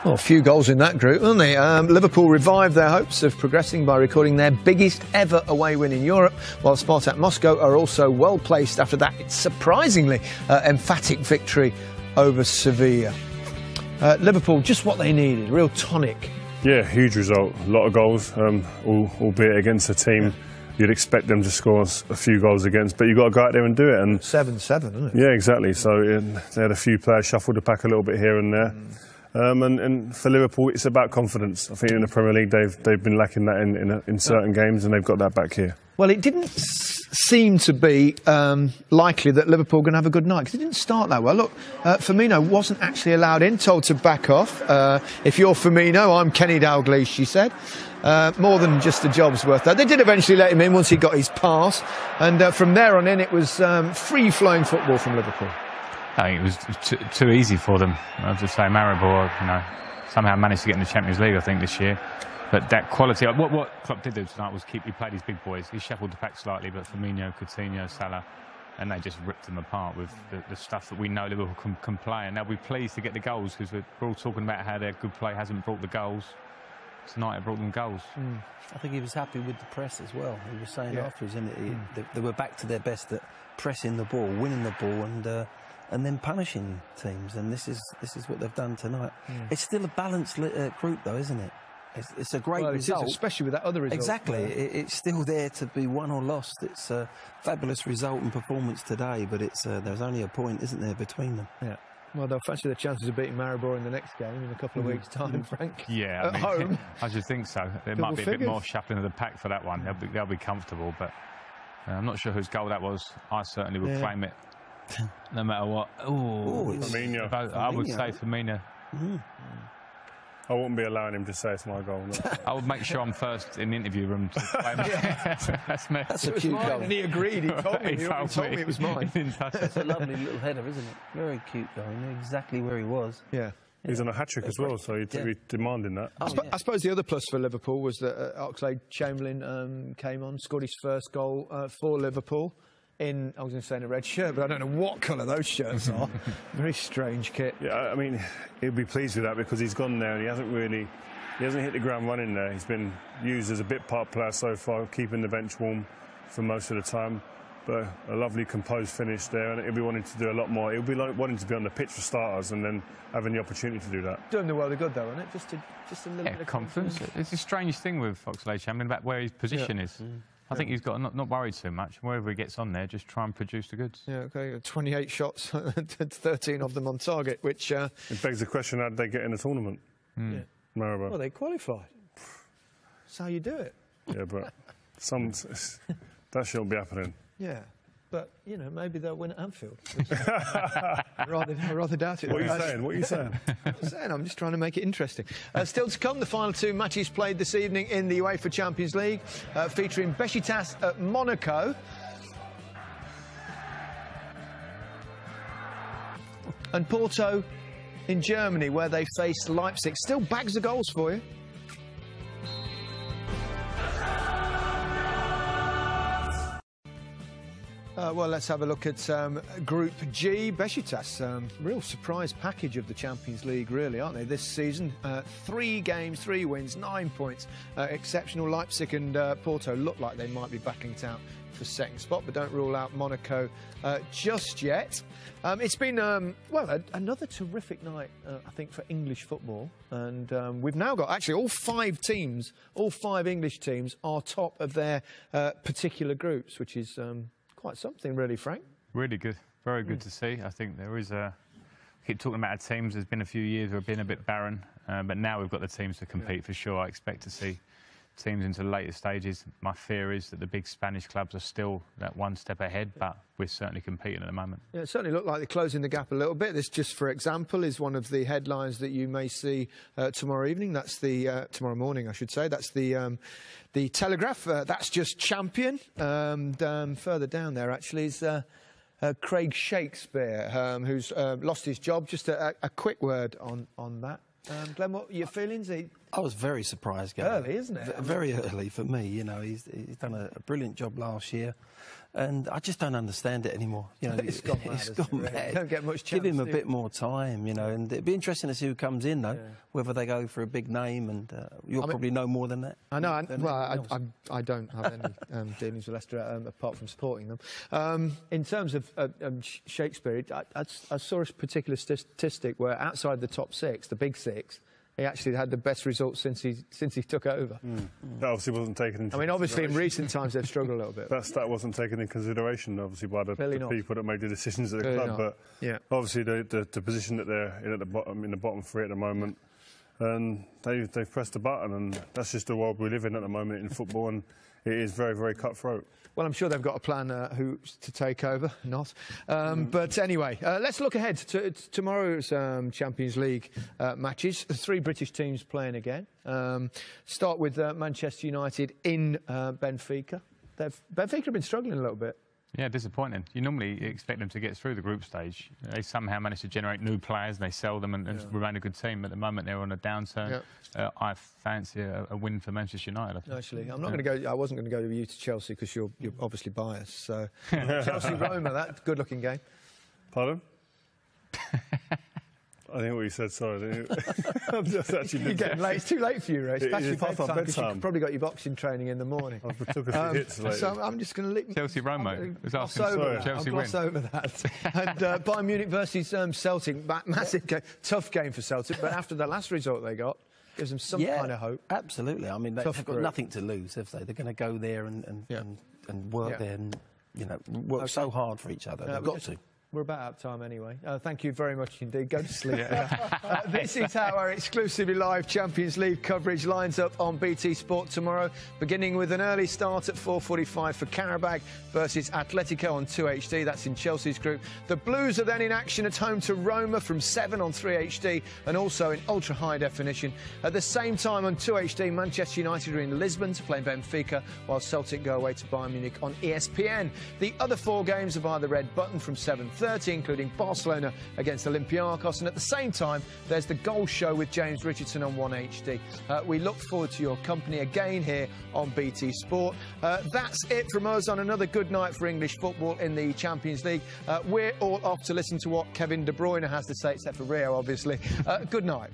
Well, a few goals in that group, weren't they? Liverpool revived their hopes of progressing by recording their biggest ever away win in Europe, while Spartak Moscow are also well placed after that surprisingly emphatic victory over Sevilla. Liverpool, just what they needed, real tonic. Yeah, huge result, a lot of goals, albeit against a team you'd expect them to score a few goals against, but you've got to go out there and do it. And 7-7, isn't it? Yeah, exactly. So they had a few players shuffled the pack a little bit here and there. And for Liverpool, it's about confidence. I think in the Premier League, they've been lacking that in certain games, and they've got that back here. Well, it didn't seem to be likely that Liverpool were going to have a good night, because it didn't start that well. Look, Firmino wasn't actually allowed in, told to back off. If you're Firmino, I'm Kenny Dalglish, she said. More than just a job's worth. They did eventually let him in once he got his pass, and from there on in, it was free-flowing football from Liverpool. I think it was too easy for them. I have to say, Maribor, somehow managed to get in the Champions League, I think, this year. But that quality, what Klopp did do tonight was he played his big boys. He shuffled the pack slightly, but Firmino, Coutinho, Salah, and they just ripped them apart with the stuff that we know Liverpool can play. And they'll be pleased to get the goals, because we're all talking about how their good play hasn't brought the goals. Tonight it brought them goals. I think he was happy with the press as well. He was saying afterwards, they were back to their best at pressing the ball, winning the ball, and then punishing teams. And this is what they've done tonight. It's still a balanced group, though, isn't it? It's a great result, especially with that other result. Exactly, it's still there to be won or lost. It's a fabulous result and performance today, but there's only a point, isn't there, between them? Yeah. Well, they'll fancy the chances of beating Maribor in the next game in a couple of weeks' time, Frank. Yeah, at home. I just think so. There might be a bit more shuffling of the pack for that one. They'll be comfortable, but I'm not sure whose goal that was. I certainly would claim it, no matter what. Firmino. I would say Firmino. I wouldn't be allowing him to say it's my goal. No. I would make sure I'm first in the interview room. That's a cute goal. And he agreed. He told me. He told me it was mine. It's a lovely little header, isn't it? Very cute goal. He knew exactly where he was. Yeah. He's on a hat-trick as well, so he'd be demanding that. I suppose the other plus for Liverpool was that Oxlade-Chamberlain came on, scored his first goal for Liverpool. I was going to say in a red shirt, but I don't know what colour those shirts are. Very strange kit. Yeah, I mean, he'll be pleased with that, because he's gone there and he hasn't hit the ground running there. He's been used as a bit part player so far, keeping the bench warm for most of the time. But a lovely composed finish there, and he'll be wanting to do a lot more. He'll be wanting to be on the pitch for starters, and then having the opportunity to do that. Doing the world of good, though, isn't it? Just a little bit of confidence. It's a strange thing with Oxlade-Chamberlain about where his position is. I think he's got not worried too much. Wherever he gets on there, just try and produce the goods. Yeah, OK. 28 shots, 13 of them on target, which... It begs the question, how did they get in the tournament? Maribor. Well, they qualified. That's how you do it. Yeah, but that shouldn't be happening. Yeah, but, maybe they'll win at Anfield. I rather doubt it. What are you saying? What are you saying? I'm just trying to make it interesting. Still to come, the final two matches played this evening in the UEFA Champions League, featuring Besiktas at Monaco. And Porto in Germany, where they faced Leipzig. Still bags of goals for you. Well, let's have a look at Group G. Besiktas, real surprise package of the Champions League, really, aren't they, this season? 3 games, 3 wins, 9 points. Exceptional. Leipzig and Porto look like they might be battling it out for second spot, but don't rule out Monaco just yet. It's been, another terrific night, I think, for English football. And we've now got, actually, all 5 teams, all 5 English teams are top of their particular groups, which is... quite something, really, Frank. Really good. Very good to see. I think there is keep talking about our teams. There's been a few years where we've been a bit barren, but now we've got the teams to compete for sure. I expect to see teams into the later stages. My fear is that the big Spanish clubs are still that one step ahead, but we're certainly competing at the moment. Yeah, it certainly looked like they're closing the gap a little bit. This, just for example, is one of the headlines that you may see tomorrow evening. That's the tomorrow morning, I should say. That's the Telegraph. That's just champion. Further down there, actually, is Craig Shakespeare, who's lost his job. Just a quick word on that. Glenn, what are your feelings? I was very surprised, Gary. Early, isn't it? Very early for me. You know, he's done a brilliant job last year, and I just don't understand it anymore. You know, it's gone mad. It's gone mad. Don't get much chance. Give him a bit more time, you know, and it'd be interesting to see who comes in, though. Whether they go for a big name, and you'll probably know more than that. I know. I don't have any dealings with Leicester apart from supporting them. In terms of Shakespeare, I saw a particular statistic where outside the top six, the big six, he actually had the best results since he took over. That obviously wasn't taken into I mean, obviously, in recent times, they've struggled a little bit. That stat wasn't taken into consideration, obviously, by the people that made the decisions at the club. But obviously, the position that they're in at the bottom, in the bottom three at the moment, and they've pressed the button, and that's just the world we live in at the moment in football, and it is very, very cutthroat. Well, I'm sure they've got a plan who to take over, not. But anyway, let's look ahead to tomorrow's Champions League matches. The 3 British teams playing again. Start with Manchester United in Benfica. Benfica have been struggling a little bit. Yeah, disappointing. You normally expect them to get through the group stage. They somehow manage to generate new players, they sell them and remain a good team. At the moment, they're on a downturn. I fancy a win for Manchester United. Actually, I'm not going to go. I wasn't going to go with you to Chelsea because you're obviously biased. So Chelsea-Roma, that good-looking game. Pardon? I think what you said, sorry. I'm just actually You're getting late. It's too late for you, Ray. It's past your bedtime. You've probably got your boxing training in the morning. I took a few hits later. So I'm just going to leave. Chelsea-Roma. Chelsea win. Over that. And Bayern Munich versus Celtic. Massive game. Tough game for Celtic, but after the last result they got, gives them some kind of hope. Absolutely. I mean, they've got nothing to lose, have they? They're going to go there and work there and, you know, work so hard for each other. They've got to. We're about out of time anyway. Thank you very much indeed. Go to sleep. This is how our exclusively live Champions League coverage lines up on BT Sport tomorrow, beginning with an early start at 4:45 for Qarabag versus Atletico on 2HD. That's in Chelsea's group. The Blues are then in action at home to Roma from 7 on 3HD and also in ultra high definition. At the same time on 2HD, Manchester United are in Lisbon to play Benfica, while Celtic go away to Bayern Munich on ESPN. The other 4 games are via the red button from 7:30, including Barcelona against Olympiacos, and at the same time there's the Goal Show with James Richardson on 1HD. We look forward to your company again here on BT Sport. That's it from us on another good night for English football in the Champions League. We're all off to listen to what Kevin De Bruyne has to say, except for Rio, obviously. Good night.